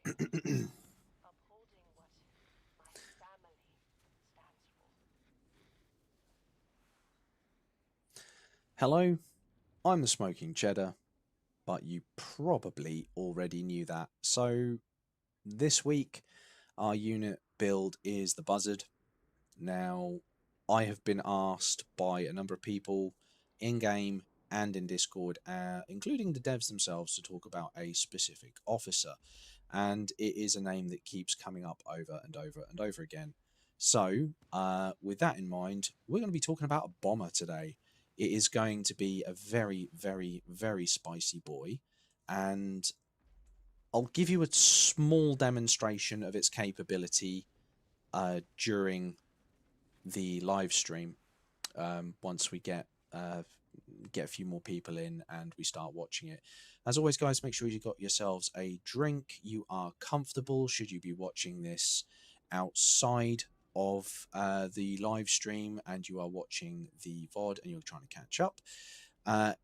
upholding what my family stands for. Hello, I'm the Smoking Cheddar, but you probably already knew that. So, this week, our unit build is the Buzzard. Now, I have been asked by a number of people in game and in Discord, including the devs themselves, to talk about a specific officer. And it is a name that keeps coming up over and over and over again. So, with that in mind, we're going to be talking about a bomber today. It is going to be a very, very, very spicy boy, and I'll give you a small demonstration of its capability during the live stream once we get a few more people in and we start watching it. As always, guys, make sure you got yourselves a drink. You are comfortable. Should you be watching this outside of the live stream and you are watching the VOD and you're trying to catch up,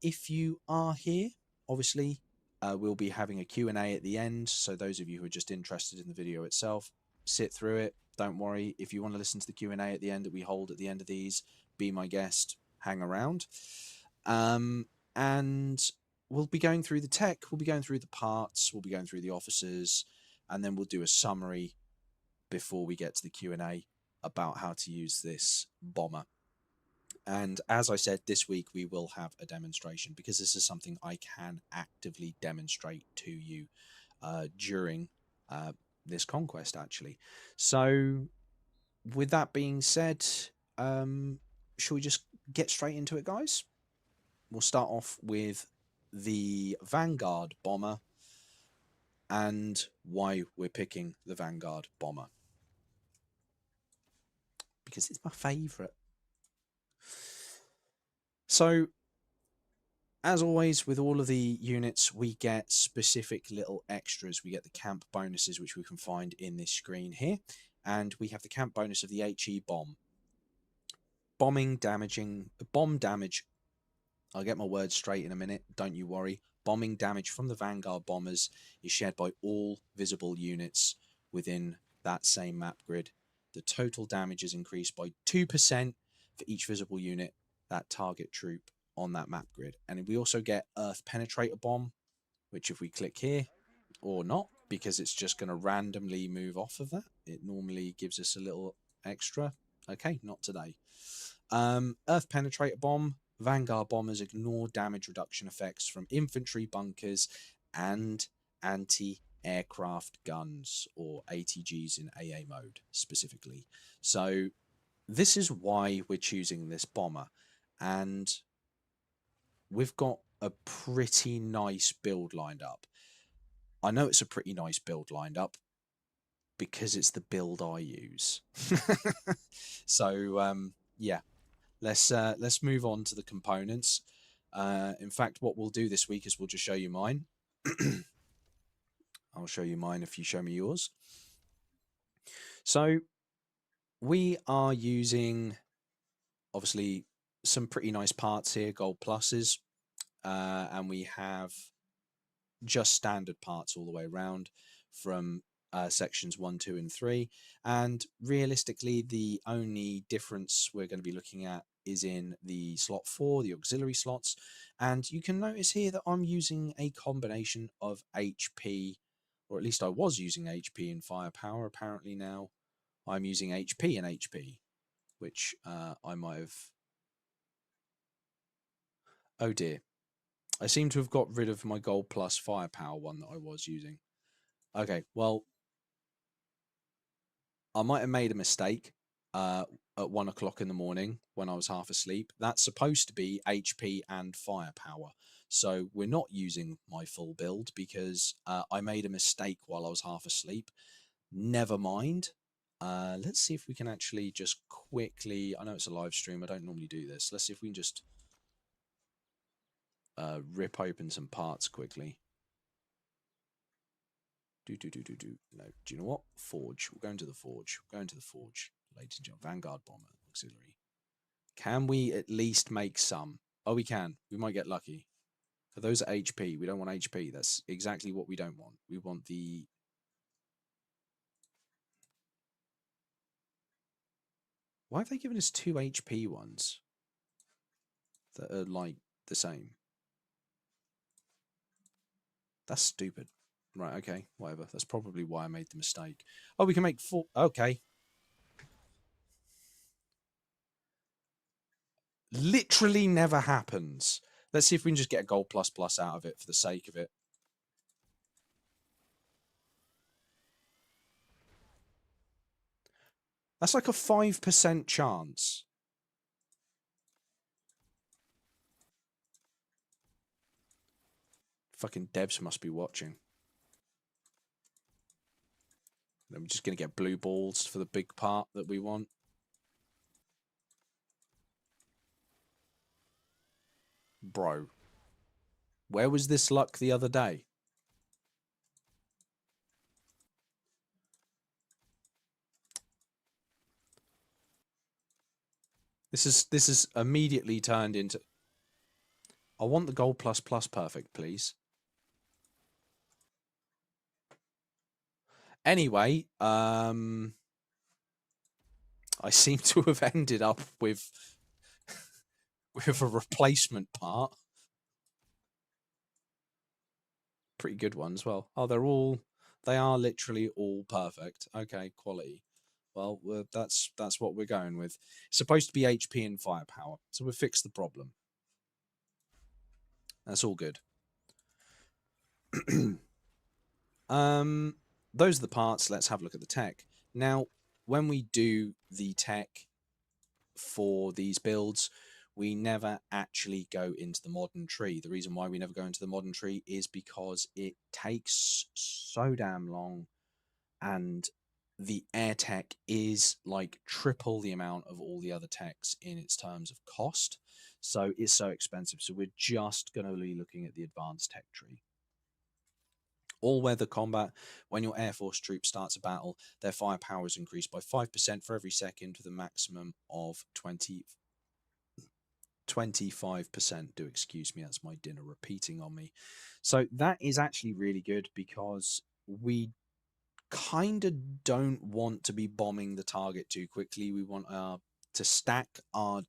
if you are here, obviously, we'll be having a Q&A at the end. So those of you who are just interested in the video itself, sit through it. Don't worry. If you want to listen to the Q&A at the end that we hold at the end of these, be my guest, hang around. Um, and we'll be going through the tech, we'll be going through the parts, we'll be going through the officers, and then we'll do a summary before we get to the Q&A about how to use this bomber. And as I said, this week we will have a demonstration because this is something I can actively demonstrate to you during uh, this conquest, actually. So, with that being said, um, shall we just get straight into it, guys? We'll start off with the Vanguard bomber and why we're picking the Vanguard bomber. Because it's my favourite. So, as always, with all of the units, we get specific little extras. We get the camp bonuses, which we can find in this screen here. And we have the camp bonus of the HE bomb. Bomb damage. I'll get my words straight in a minute, don't you worry. Bombing damage from the Vanguard bombers is shared by all visible units within that same map grid. The total damage is increased by 2% for each visible unit that target troop on that map grid. And we also get Earth Penetrator Bomb, which if we click here, or not, because it's just going to randomly move off of that. It normally gives us a little extra. Okay, not today. Earth Penetrator Bomb. Vanguard bombers ignore damage reduction effects from infantry bunkers and anti-aircraft guns, or ATGs in AA mode specifically. So this is why we're choosing this bomber, and we've got a pretty nice build lined up. I know it's a pretty nice build lined up because it's the build I use. So yeah, let's move on to the components. In fact, what we'll do this week is we'll just show you mine. I'll show you mine if you show me yours. So we are using obviously some pretty nice parts here, gold pluses, and we have just standard parts all the way around from sections 1, 2, and 3. And realistically, the only difference we're going to be looking at is in the slot 4, the auxiliary slots. And you can notice here that I'm using a combination of HP, or at least I was using HP and firepower. Apparently now I'm using HP and HP, which I might have. Oh dear. I seem to have got rid of my gold plus firepower one that I was using. Okay, well, I might have made a mistake at 1 o'clock in the morning when I was half asleep. That's supposed to be HP and firepower. So we're not using my full build because I made a mistake while I was half asleep. Never mind. Let's see if we can actually just quickly. I know it's a live stream. I don't normally do this. Let's see if we can just rip open some parts quickly. No, do you know what? Forge. We're going to the forge. We're going to the forge. Ladies and gentlemen, Vanguard Bomber Auxiliary. Can we at least make some? Oh, we can. We might get lucky. For those at HP, we don't want HP. That's exactly what we don't want. We want the Why have they given us 2 HP ones that are like the same? That's stupid. Right, okay, whatever. That's probably why I made the mistake. Oh, we can make 4. Okay. Literally never happens. Let's see if we can just get a gold plus plus out of it for the sake of it. That's like a 5% chance. Fucking devs must be watching. I'm just going to get blue balls for the big part that we want. Bro. Where was this luck the other day? This is immediately turned into... I want the gold plus plus perfect, please. Anyway, I seem to have ended up with a replacement part. Pretty good one as well. Oh, they are literally all perfect. Okay, quality. Well, that's what we're going with. It's supposed to be HP and firepower, so we've fixed the problem. That's all good. Those are the parts. Let's have a look at the tech. Now, when we do the tech for these builds, we never actually go into the modern tree. The reason why we never go into the modern tree is because it takes so damn long, and the air tech is like triple the amount of all the other techs in its terms of cost. So it's so expensive. So we're just going to be looking at the advanced tech tree. All-weather combat, when your Air Force troop starts a battle, their firepower is increased by 5% for every second with a maximum of 25%. Do excuse me, that's my dinner repeating on me. So that is actually really good because we kind of don't want to be bombing the target too quickly. We want to stack our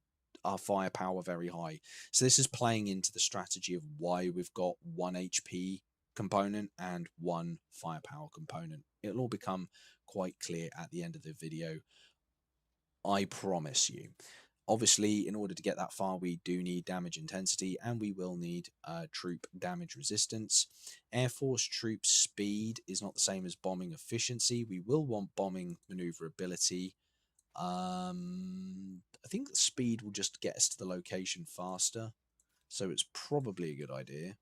firepower very high. So this is playing into the strategy of why we've got 1 HP component and 1 firepower component. It'll all become quite clear at the end of the video, I promise you. Obviously, in order to get that far, we do need damage intensity, and we will need troop damage resistance. Air Force troop speed is not the same as bombing efficiency. We will want bombing maneuverability. I think the speed will just get us to the location faster, so it's probably a good idea.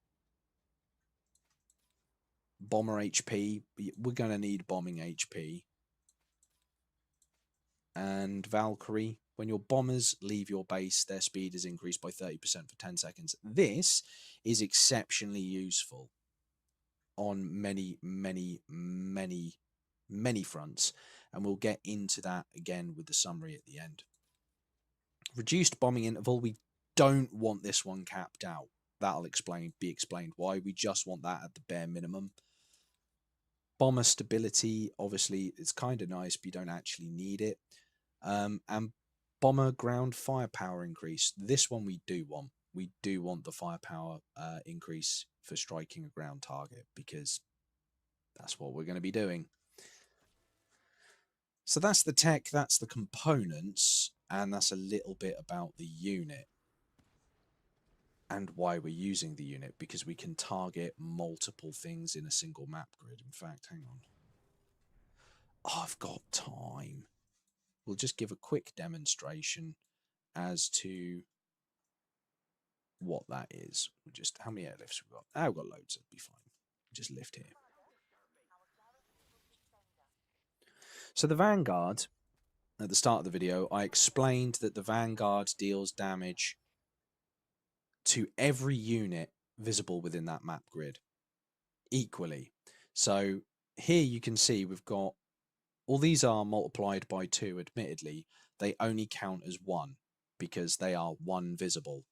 Bomber HP, we're going to need bombing HP. And Valkyrie, when your bombers leave your base, their speed is increased by 30% for 10 seconds. This is exceptionally useful on many, many, many, many fronts, and we'll get into that again with the summary at the end. Reduced bombing interval, we don't want this one capped out. That'll be explained why. We just want that at the bare minimum. Bomber stability, obviously, it's kind of nice, but you don't actually need it. And bomber ground firepower increase. This one we do want. We do want the firepower increase for striking a ground target because that's what we're going to be doing. So that's the tech, that's the components, and that's a little bit about the unit and why we're using the unit, because we can target multiple things in a single map grid. In fact, hang on. Oh, I've got time. We'll just give a quick demonstration as to what that is. Just how many airlifts we've got. I've got loads, it'll be fine. Just lift here. So the Vanguard, at the start of the video, I explained that the Vanguard deals damage to every unit visible within that map grid equally. So here you can see we've got, all these are multiplied by 2, admittedly. They only count as 1 because they are 1 visible.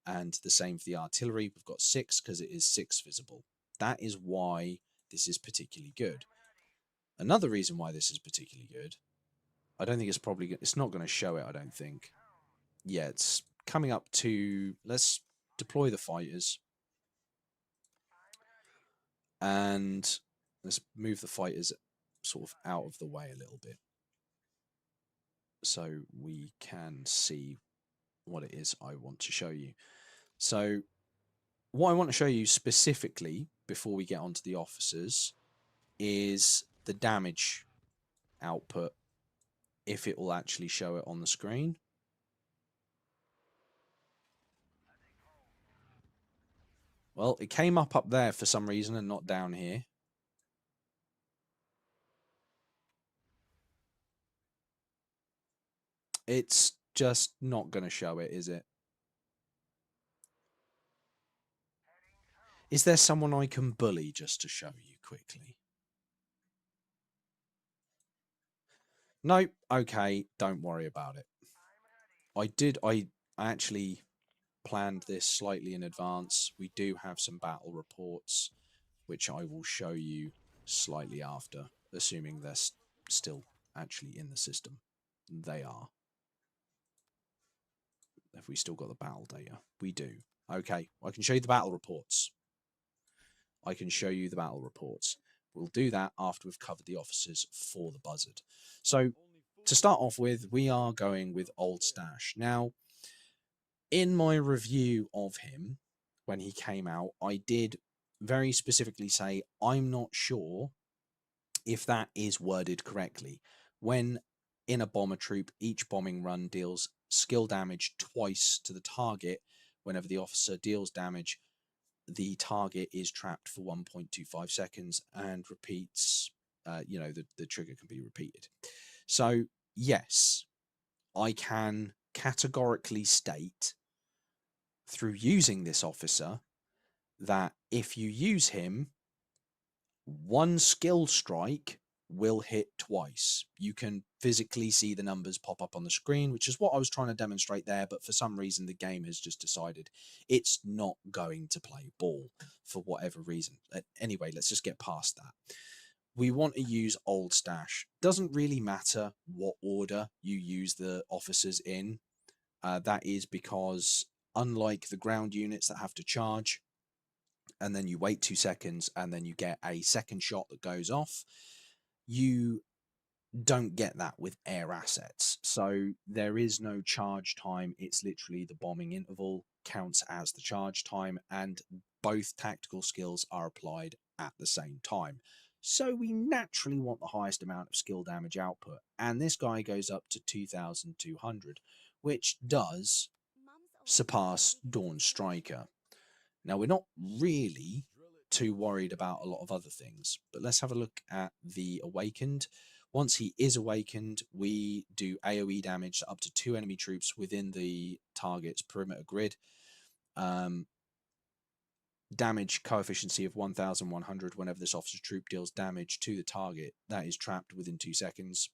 And the same for the artillery. We've got 6 because it is 6 visible. That is why this is particularly good. Another reason why this is particularly good I don't think it's not going to show it, I don't think. Yeah, it's coming up to, let's deploy the fighters. And let's move the fighters sort of out of the way a little bit so we can see what it is I want to show you. So what I want to show you specifically before we get onto the officers is the damage output, if it will actually show it on the screen. Well, it came up there for some reason and not down here. It's just not going to show it, is it? Is there someone I can bully just to show you quickly? Nope. Okay, don't worry about it. I actually planned this slightly in advance. We do have some battle reports, which I will show you slightly after, assuming they're still actually in the system. They are. Have we still got the battle data? We do. Okay, I can show you the battle reports. I can show you the battle reports. We'll do that after we've covered the officers for the Buzzard. So, to start off with, we are going with Old Stash. Now, in my review of him, when he came out, I did very specifically say, I'm not sure if that is worded correctly. When in a bomber troop, each bombing run deals skill damage twice to the target. Whenever the officer deals damage, the target is trapped for 1.25 seconds and repeats, the trigger can be repeated. So, yes, I can categorically state through using this officer that if you use him, one skill strike will hit twice. You can physically see the numbers pop up on the screen, which is what I was trying to demonstrate there, but for some reason the game has just decided it's not going to play ball for whatever reason. Anyway, let's just get past that. We want to use Old Stash. Doesn't really matter what order you use the officers in. That is because unlike the ground units that have to charge, and then you wait 2 seconds, and then you get a second shot that goes off, you don't get that with air assets. So there is no charge time. It's literally the bombing interval counts as the charge time, and both tactical skills are applied at the same time. So we naturally want the highest amount of skill damage output, and this guy goes up to 2,200, which does surpass Dawn Striker. Now, we're not really too worried about a lot of other things, but let's have a look at the Awakened. Once he is awakened, we do AoE damage to up to 2 enemy troops within the target's perimeter grid. Damage coefficient of 1,100 whenever this officer troop deals damage to the target that is trapped within 2 seconds.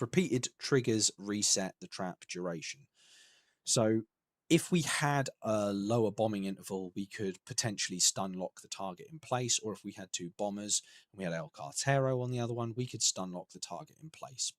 Repeated triggers reset the trap duration. So if we had a lower bombing interval, we could potentially stun lock the target in place, or if we had 2 bombers and we had El Cartero on the other one, we could stun lock the target in place,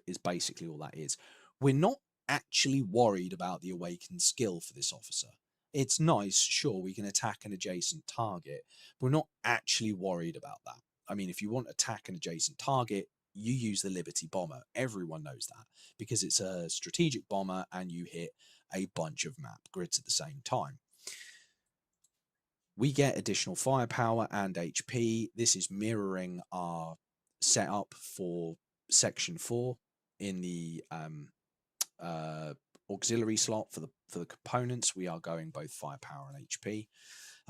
is basically all that is. We're not actually worried about the awakened skill for this officer. It's nice, sure, we can attack an adjacent target. We're not actually worried about that. I mean, if you want to attack an adjacent target, you use the Liberty Bomber. Everyone knows that, because it's a strategic bomber and you hit a bunch of map grids at the same time. We get additional firepower and HP. This is mirroring our setup for Section 4 in the auxiliary slot for the components. We are going both firepower and HP.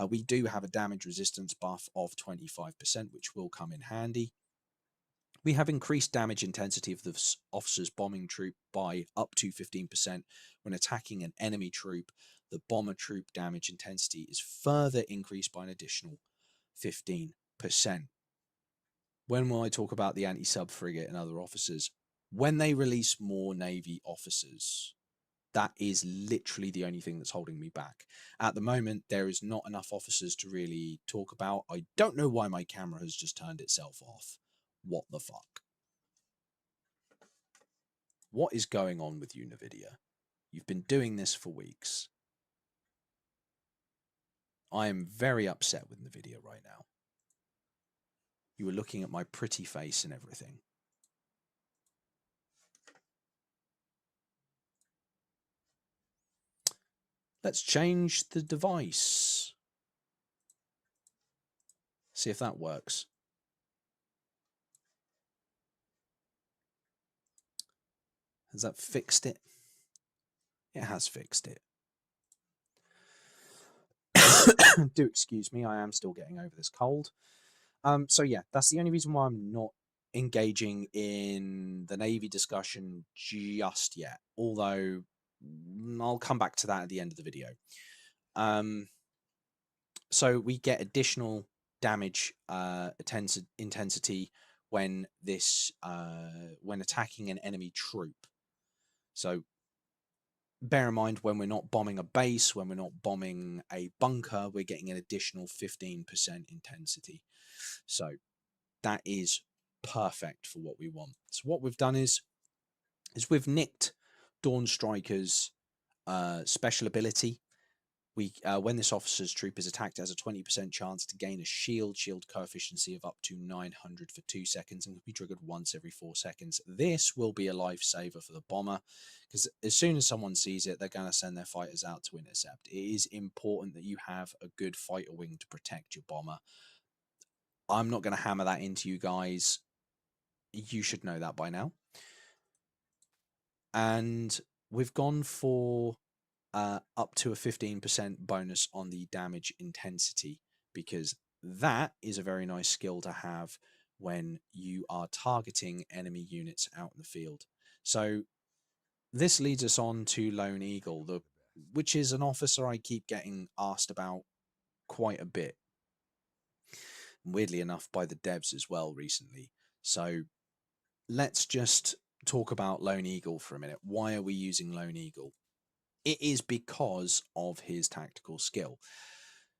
We do have a damage resistance buff of 25%, which will come in handy. We have increased damage intensity of the officer's bombing troop by up to 15% when attacking an enemy troop. The bomber troop damage intensity is further increased by an additional 15%. When I talk about the anti-sub frigate and other officers, when they release more Navy officers, that is literally the only thing that's holding me back. At the moment, there is not enough officers to really talk about. I don't know why my camera has just turned itself off. What the fuck? What is going on with you, NVIDIA? You've been doing this for weeks. I am very upset with NVIDIA right now. You were looking at my pretty face and everything. Let's change the device. See if that works. Has that fixed it? It has fixed it. Do excuse me, I am still getting over this cold. So yeah, that's the only reason why I'm not engaging in the Navy discussion just yet. Although I'll come back to that at the end of the video. So we get additional damage intensity when when attacking an enemy troop. So bear in mind, when we're not bombing a base, when we're not bombing a bunker, we're getting an additional 15% intensity. So that is perfect for what we want. So what we've done is we've nicked Dawn Striker's special ability. When this officer's troop is attacked, it has a 20% chance to gain a shield coefficient of up to 900 for 2 seconds and can be triggered once every 4 seconds. This will be a lifesaver for the bomber because as soon as someone sees it, they're going to send their fighters out to intercept. It is important that you have a good fighter wing to protect your bomber. I'm not going to hammer that into you guys. You should know that by now. And we've gone for up to a 15% bonus on the damage intensity, because that is a very nice skill to have when you are targeting enemy units out in the field. So this leads us on to Lone Eagle, which is an officer I keep getting asked about quite a bit. Weirdly enough, by the devs as well recently. So let's just talk about Lone Eagle for a minute. Why are we using Lone Eagle? It is because of his tactical skill.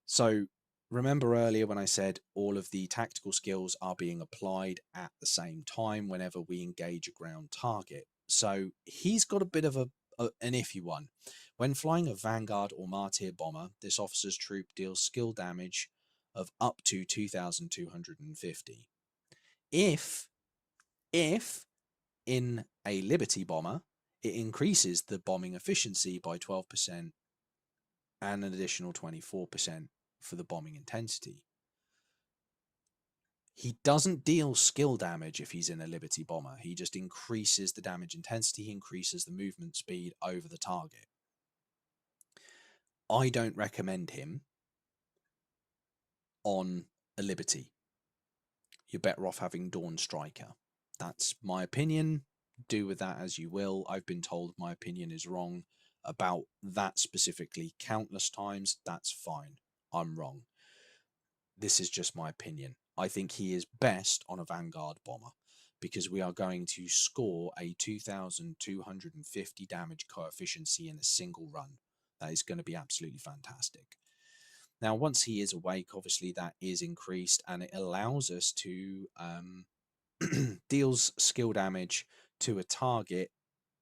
So remember earlier when I said all of the tactical skills are being applied at the same time whenever we engage a ground target. So he's got a bit of an iffy one. When flying a Vanguard or Martyr bomber, this officer's troop deals skill damage of up to 2,250. If in a Liberty bomber, it increases the bombing efficiency by 12% and an additional 24% for the bombing intensity. He doesn't deal skill damage if he's in a Liberty bomber. He just increases the damage intensity, he increases the movement speed over the target. I don't recommend him on a Liberty. You're better off having Dawn Striker. That's my opinion. Do with that as you will. I've been told my opinion is wrong about that specifically countless times. That's fine. I'm wrong. This is just my opinion. I think he is best on a Vanguard bomber because we are going to score a 2,250 damage coefficient in a single run. That is going to be absolutely fantastic. Now, once he is awake, obviously that is increased and it allows us to deals skill damage to a target,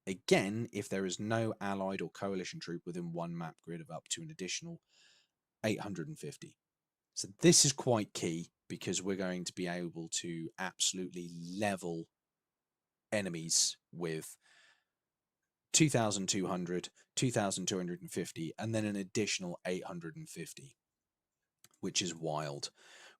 again, if there is no allied or coalition troop within one map grid of up to an additional 850. So this is quite key because we're going to be able to absolutely level enemies with 2,200, 2,250, and then an additional 850, which is wild.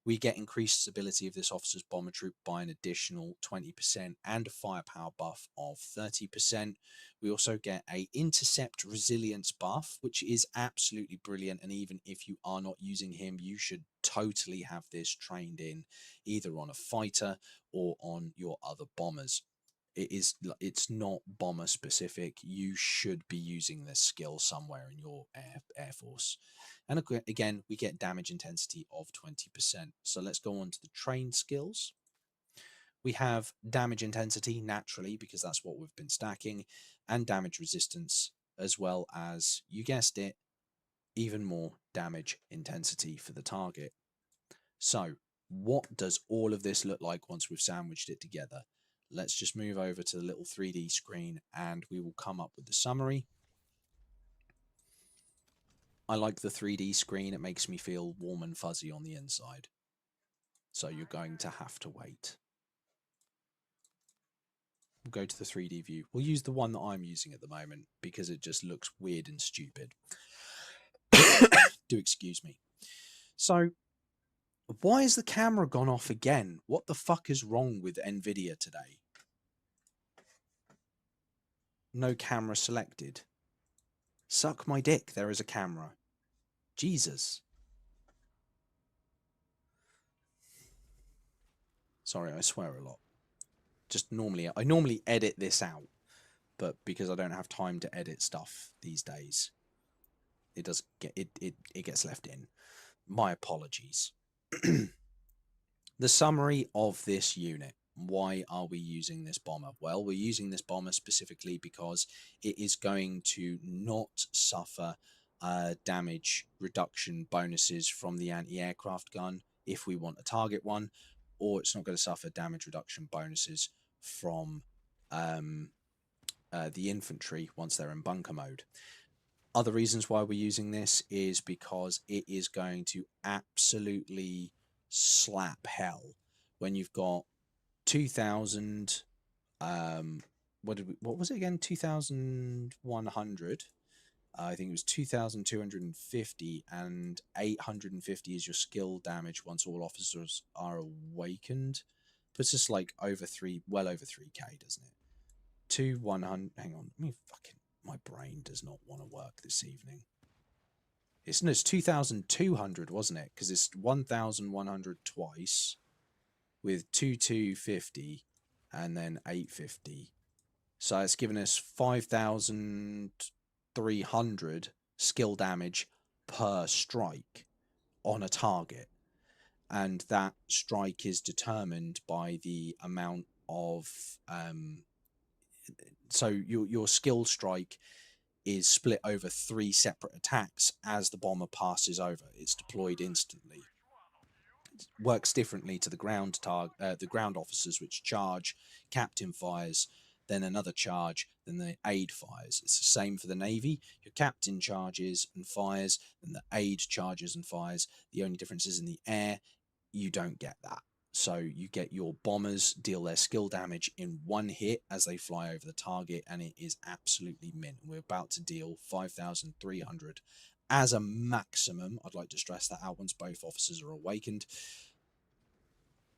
We get increased stability of this officer's bomber troop by an additional 20% and a firepower buff of 30%. We also get a intercept resilience buff, which is absolutely brilliant. And even if you are not using him, you should totally have this trained in either on a fighter or on your other bombers. It's not bomber specific. You should be using this skill somewhere in your air force. And again, we get damage intensity of 20%. So let's go on to the trained skills. We have damage intensity naturally, because that's what we've been stacking, and damage resistance, as well as, you guessed it, even more damage intensity for the target. So what does all of this look like once we've sandwiched it together? let's just move over to the little 3D screen and we will come up with the summary. I like the 3D screen. It makes me feel warm and fuzzy on the inside. So you're going to have to wait. We'll go to the 3D view. We'll use the one that I'm using at the moment because it just looks weird and stupid. Do excuse me. So, why has the camera gone off again? What the fuck is wrong with Nvidia today? No camera selected. Suck my dick, there is a camera. Jesus. Sorry, I swear a lot. I normally edit this out, but because I don't have time to edit stuff these days, it gets left in. My apologies. The summary of this unit. Why are we using this bomber? Well, we're using this bomber specifically because it is going to not suffer damage reduction bonuses from the anti-aircraft gun if we want to target one, or it's not going to suffer damage reduction bonuses from the infantry once they're in bunker mode. Other reasons why we're using this is because it is going to absolutely slap hell when you've got 2,000 what was it again, 2,100, I think it was 2,250, and 850 is your skill damage once all officers are awakened. Puts us like well over 3k, doesn't it? 100, hang on, my brain does not want to work this evening. It's 2,200, wasn't it? Because it's 1,100 twice with 2,250 and then 850. So it's given us 5,300 skill damage per strike on a target. And that strike is determined by the amount of... so your skill strike is split over 3 separate attacks as the bomber passes over. It's deployed instantly. It works differently to the ground officers, which charge, captain fires, then another charge, then the aide fires. It's the same for the Navy. Your captain charges and fires, then the aide charges and fires. The only difference is in the air, you don't get that. So you get your bombers deal their skill damage in one hit as they fly over the target, and it is absolutely mint. We're about to deal 5,300 as a maximum. I'd like to stress that out once both officers are awakened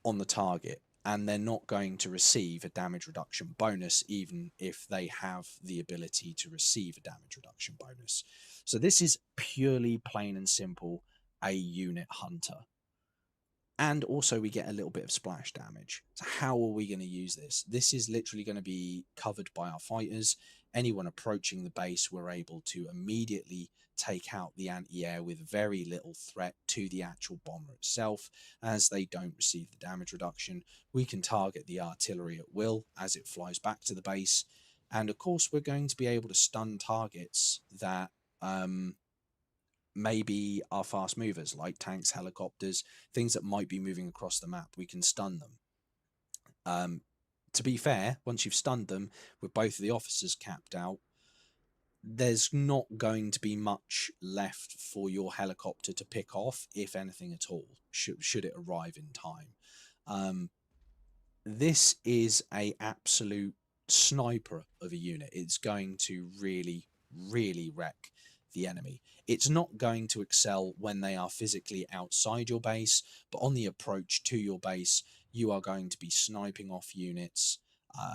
on the target, and they're not going to receive a damage reduction bonus even if they have the ability to receive a damage reduction bonus. So this is purely plain and simple a unit hunter. And also we get a little bit of splash damage. So how are we going to use this? This is literally going to be covered by our fighters. Anyone approaching the base, we're able to immediately take out the anti-air with very little threat to the actual bomber itself, as they don't receive the damage reduction. We can target the artillery at will as it flies back to the base. And of course, we're going to be able to stun targets that maybe are fast movers, like tanks, helicopters, things that might be moving across the map. We can stun them. To be fair, once you've stunned them with both of the officers capped out, there's not going to be much left for your helicopter to pick off, if anything at all, should it arrive in time. This is a absolute sniper of a unit. It's going to really, really wreck the enemy. It's not going to excel when they are physically outside your base, but on the approach to your base, you are going to be sniping off units.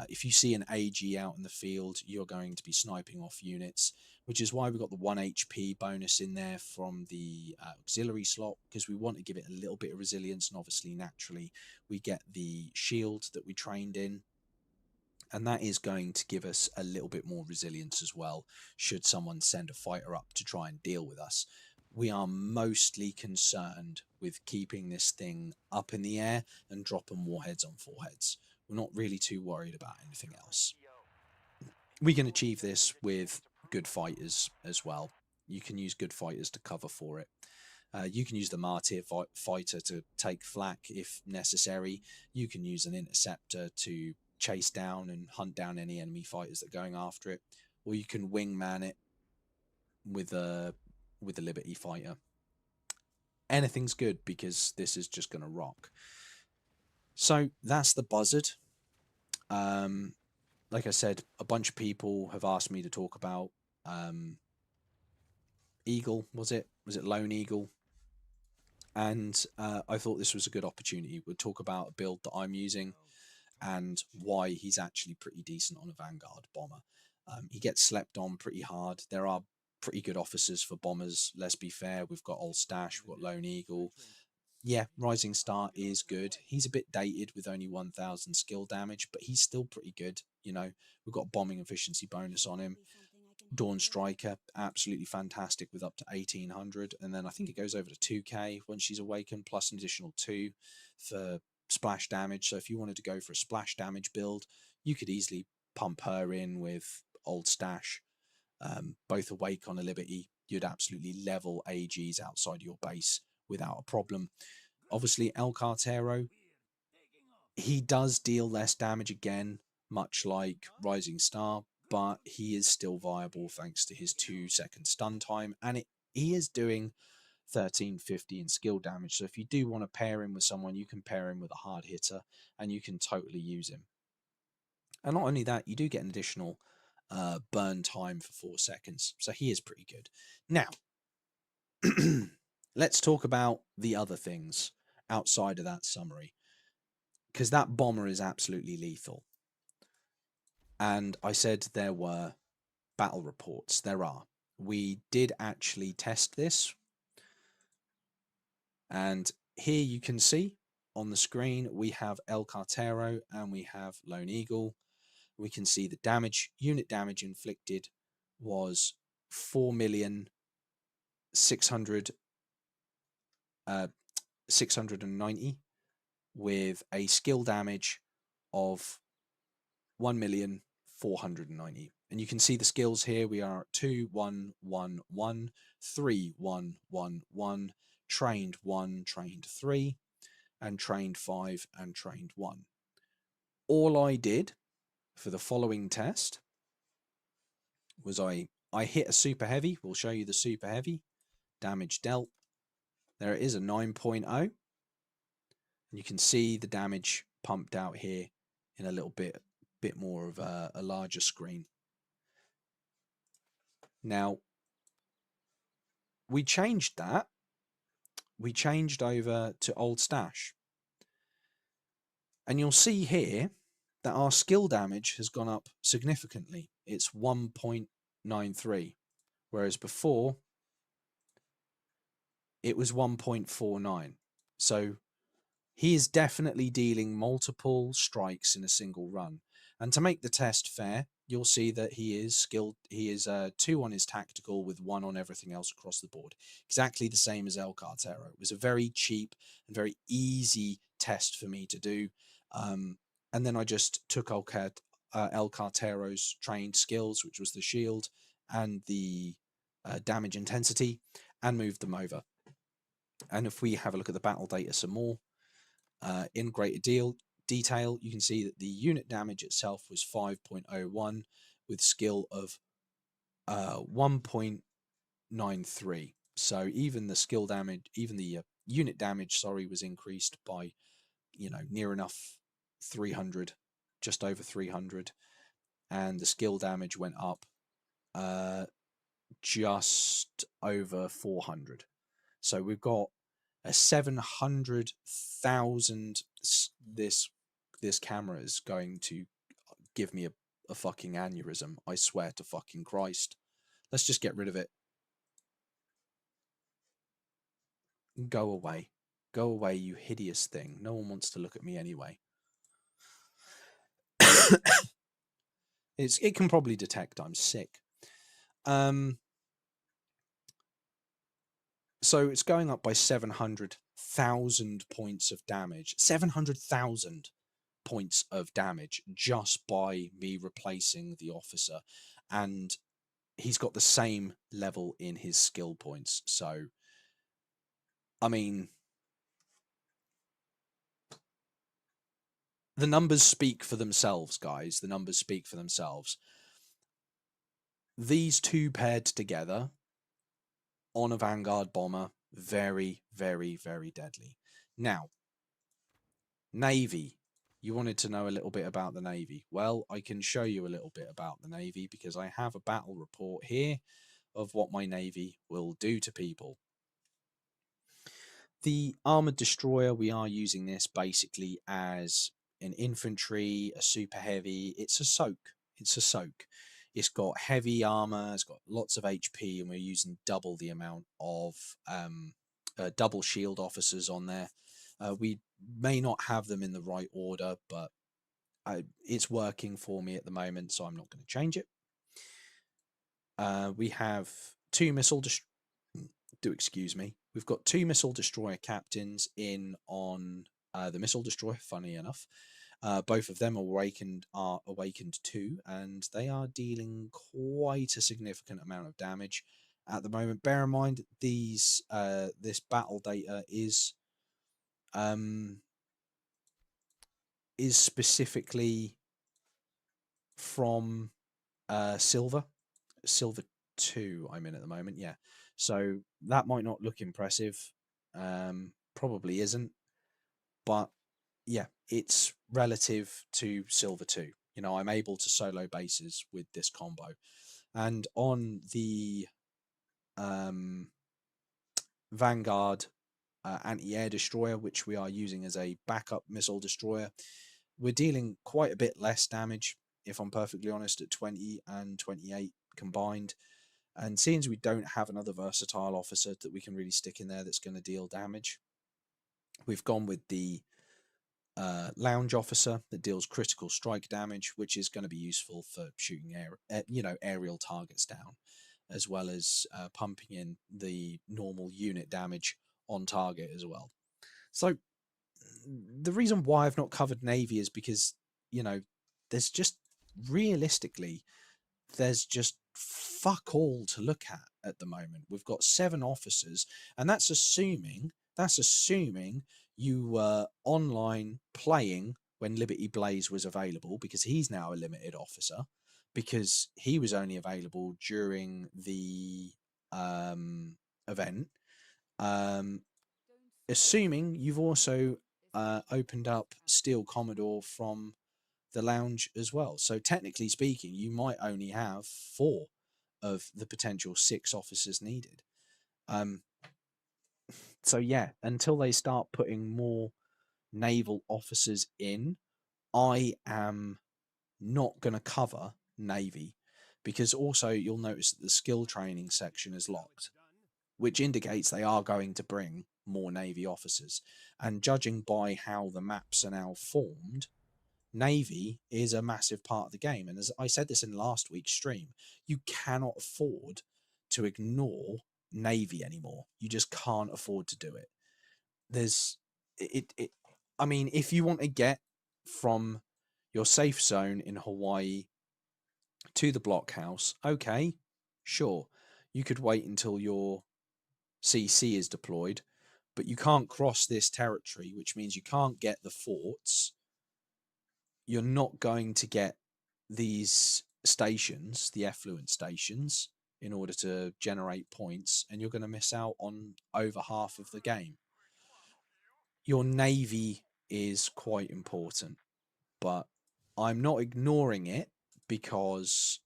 If you see an AG out in the field, you're going to be sniping off units, which is why we got the 1 HP bonus in there from the auxiliary slot, because we want to give it a little bit of resilience, and obviously naturally we get the shield that we trained in, and that is going to give us a little bit more resilience as well should someone send a fighter up to try and deal with us. We are mostly concerned with keeping this thing up in the air and dropping warheads on foreheads. We're not really too worried about anything else. We can achieve this with good fighters as well. You can use good fighters to cover for it. You can use the Martyr fighter to take flak if necessary. You can use an interceptor to chase down and hunt down any enemy fighters that are going after it, or you can wingman it with a Liberty fighter. Anything's good because this is just going to rock. So that's the Buzzard. Like I said, a bunch of people have asked me to talk about Eagle. Was it Lone Eagle? And I thought this was a good opportunity. We'll talk about a build that I'm using and why he's actually pretty decent on a Vanguard bomber. He gets slept on pretty hard. There are pretty good officers for bombers. Let's be fair. We've got Old Stash, we've got Lone Eagle. Yeah, Rising Star is good. He's a bit dated with only 1000 skill damage, but he's still pretty good. You know, we've got bombing efficiency bonus on him. Dawn Striker, absolutely fantastic with up to 1800. And then I think it goes over to 2k when she's awakened, plus an additional 2 for splash damage. So if you wanted to go for a splash damage build, you could easily pump her in with Old Stash. Both awake on a Liberty, you'd absolutely level AGs outside your base without a problem. Obviously, El Cartero, he does deal less damage again, much like Rising Star, but he is still viable thanks to his 2-second stun time, and he is doing 1350 in skill damage. So if you do want to pair him with someone, you can pair him with a hard hitter, and you can totally use him. And not only that, you do get an additional burn time for 4 seconds, so he is pretty good. Now, let's talk about the other things outside of that summary, because that bomber is absolutely lethal. And I said there were battle reports. There are. We did actually test this. And here you can see on the screen, we have El Cartero and we have Lone Eagle. We can see the damage, unit damage inflicted was 4,690 with a skill damage of 1,490. And you can see the skills here. We are at 2, 1, 1, 1, 3, 1, 1, 1, trained 1, trained 3, and trained 5, and trained 1. All I did for the following test was I hit a super heavy. We'll show you the super heavy damage dealt. There it is, a 9.0. And you can see the damage pumped out here in a little bit more of a larger screen. Now, we changed that. We changed over to Old Stash. And you'll see here that our skill damage has gone up significantly. It's 1.93, whereas before it was 1.49. So he is definitely dealing multiple strikes in a single run. And to make the test fair, you'll see that he is skilled. He is 2 on his tactical with 1 on everything else across the board. Exactly the same as El Cartero. It was a very cheap and very easy test for me to do. And then I just took El Cartero's trained skills, which was the shield and the damage intensity, and moved them over. And if we have a look at the battle data some more, in greater detail, you can see that the unit damage itself was 5.01 with skill of 1.93. So even the skill damage, even the unit damage, sorry, was increased by, near enough 300, just over 300, and the skill damage went up just over 400. So we've got a 700,000. This camera is going to give me a fucking aneurysm. I swear to fucking Christ. Let's just get rid of it. Go away. Go away, you hideous thing. No one wants to look at me anyway. It can probably detect I'm sick. So it's going up by 700,000 points of damage. 700,000 points of damage just by me replacing the officer. And he's got the same level in his skill points. So, I mean, the numbers speak for themselves, guys. The numbers speak for themselves. These two paired together on a Vanguard bomber, very, very, very deadly. Now, Navy. You wanted to know a little bit about the Navy. Well, I can show you a little bit about the Navy because I have a battle report here of what my Navy will do to people. The armored destroyer, we are using this basically as an infantry, a super heavy. It's a soak. It's a soak. It's got heavy armor. It's got lots of HP, and we're using double the amount of double shield officers on there. We may not have them in the right order, but it's working for me at the moment, so I'm not going to change it. We have two missile excuse me. We've got two missile destroyer captains in on the missile destroyer. Funny enough, both of them are awakened too, and they are dealing quite a significant amount of damage at the moment. Bear in mind this battle data is specifically from Silver 2 I'm in at the moment. Yeah, so that might not look impressive, probably isn't, but yeah, it's relative to Silver 2. You know, I'm able to solo bases with this combo. And on the Vanguard anti-air destroyer, which we are using as a backup missile destroyer, we're dealing quite a bit less damage, if I'm perfectly honest, at 20 and 28 combined. And seeing as we don't have another versatile officer that we can really stick in there that's going to deal damage, we've gone with the lounge officer that deals critical strike damage, which is going to be useful for shooting aerial targets down, as well as pumping in the normal unit damage on target as well. So the reason why I've not covered Navy is because, you know, there's just realistically, there's just fuck all to look at the moment. We've got 7 officers, and that's assuming you were online playing when Liberty Blaze was available, because he's now a limited officer, because he was only available during the event. Assuming you've also opened up Steel Commodore from the lounge as well. So technically speaking, you might only have 4 of the potential 6 officers needed. So yeah, until they start putting more naval officers in, I am not going to cover Navy, because also you'll notice that the skill training section is locked, which indicates they are going to bring more Navy officers. And judging by how the maps are now formed, Navy is a massive part of the game. And as I said this in last week's stream, you cannot afford to ignore Navy anymore. You just can't afford to do it. I mean, if you want to get from your safe zone in Hawaii to the blockhouse, okay, sure, you could wait until your CC is deployed, but you can't cross this territory, which means you can't get the forts. You're not going to get these stations, the effluent stations, in order to generate points, and you're going to miss out on over half of the game. Your Navy is quite important, but I'm not ignoring it because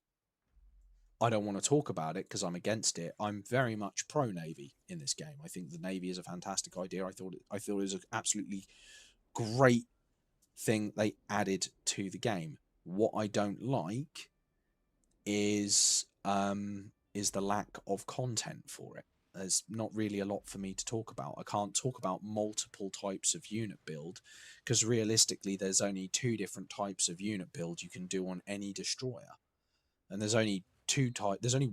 I don't want to talk about it because I'm against it. I'm very much pro Navy in this game. I think the Navy is a fantastic idea. I thought it was an absolutely great thing they added to the game. What I don't like is the lack of content for it. There's not really a lot for me to talk about. I can't talk about multiple types of unit build because realistically there's only 2 different types of unit build you can do on any destroyer. And there's only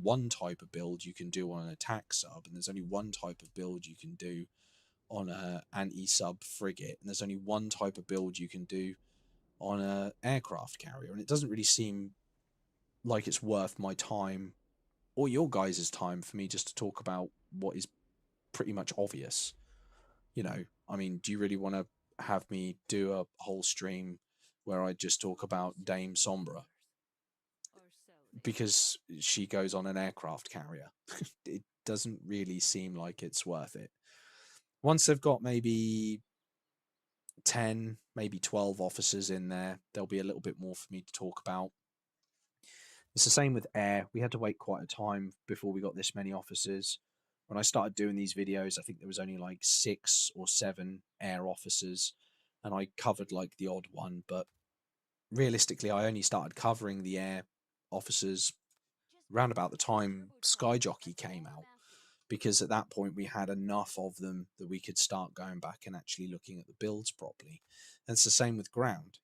one type of build you can do on an attack sub, and there's only one type of build you can do on a anti-sub frigate, and there's only one type of build you can do on a aircraft carrier. And it doesn't really seem like it's worth my time or your guys' time for me just to talk about what is pretty much obvious. You know, I mean, do you really want to have me do a whole stream where I just talk about Dame Sombra because she goes on an aircraft carrier. It doesn't really seem like it's worth it. Once they've got maybe 10, maybe 12 officers in there, there'll be a little bit more for me to talk about. It's the same with air. We had to wait quite a time before we got this many officers. When I started doing these videos, I think there was only like 6 or 7 air officers, and I covered like the odd one, but realistically, I only started covering the air officers round about the time Sky Jockey came out, because at that point we had enough of them that we could start going back and actually looking at the builds properly. And it's the same with ground.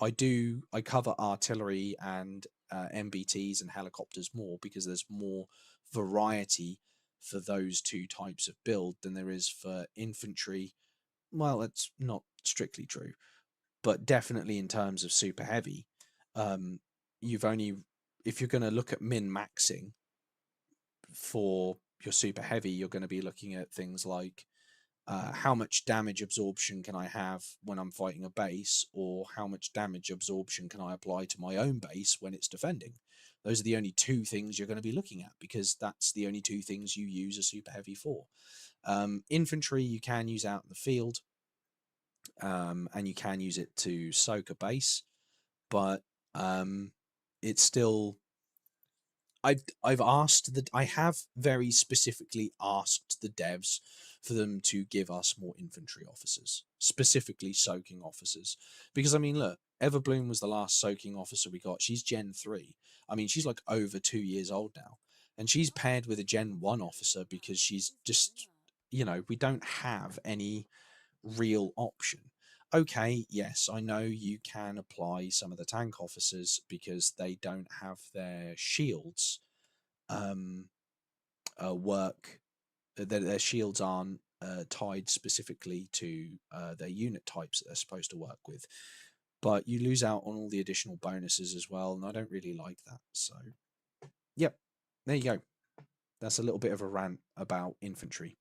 I cover artillery and MBTs and helicopters more because there's more variety for those two types of build than there is for infantry. Well, that's not strictly true, but definitely in terms of super heavy, you've only, if you're going to look at min maxing for your super heavy, you're going to be looking at things like how much damage absorption can I have when I'm fighting a base, or how much damage absorption can I apply to my own base when it's defending. Those are the only two things you're going to be looking at, because that's the only two things you use a super heavy for. Infantry you can use out in the field, and you can use it to soak a base, but it's still, I have very specifically asked the devs for them to give us more infantry officers, specifically soaking officers, because I mean, look, Everbloom was the last soaking officer we got. She's Gen 3. I mean, she's like over 2 years old now, and she's paired with a Gen 1 officer because she's just, we don't have any real option. Okay, yes, I know you can apply some of the tank officers because they don't have their shields work. Their shields aren't tied specifically to their unit types that they're supposed to work with. But you lose out on all the additional bonuses as well, and I don't really like that. So, yep, there you go. That's a little bit of a rant about infantry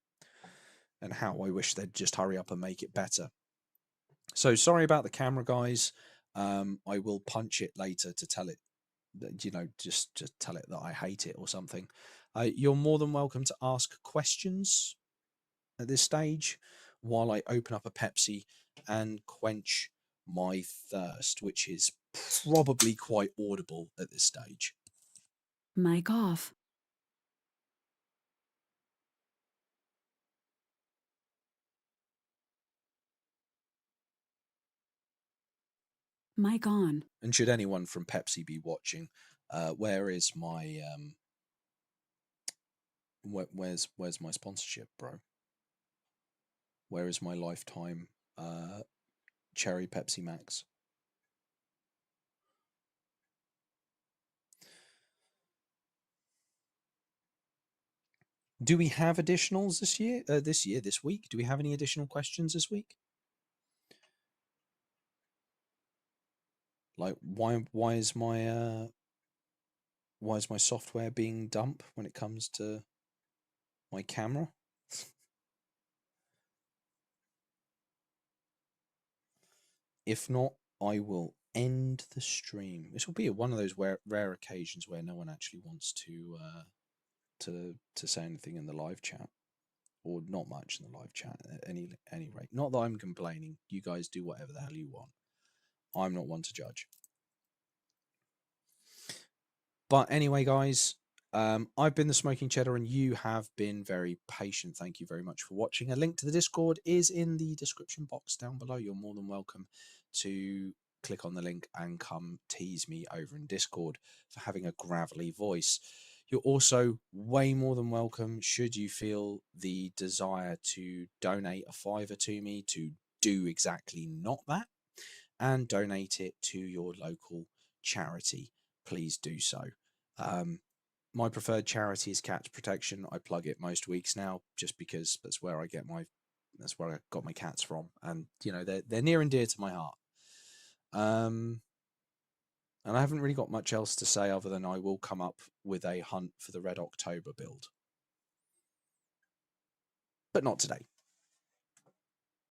and how I wish they'd just hurry up and make it better. So sorry about the camera, guys. I will punch it later to tell it, just tell it that I hate it or something. You're more than welcome to ask questions at this stage while I open up a Pepsi and quench my thirst, which is probably quite audible at this stage. Mic off. Mic on. And should anyone from Pepsi be watching, where is my where's my sponsorship, bro? Where is my lifetime cherry Pepsi Max? Do we have additionals this year? This week? Do we have any additional questions this week? Like, why is my software being dumb when it comes to my camera? If not, I will end the stream. This will be one of those rare occasions where no one actually wants to say anything in the live chat, or not much in the live chat at any rate. Not that I'm complaining. You guys do whatever the hell you want. I'm not one to judge. But anyway, guys, I've been the Smoking Cheddar, and you have been very patient. Thank you very much for watching. A link to the Discord is in the description box down below. You're more than welcome to click on the link and come tease me over in Discord for having a gravelly voice. You're also way more than welcome, should you feel the desire to donate a $5 to me, to do exactly not that, and donate it to your local charity. Please do so. My preferred charity is Cats Protection. I plug it most weeks now, just because that's where I got my cats from, and they're near and dear to my heart. And I haven't really got much else to say other than I will come up with a hunt for the Red October build, but not today.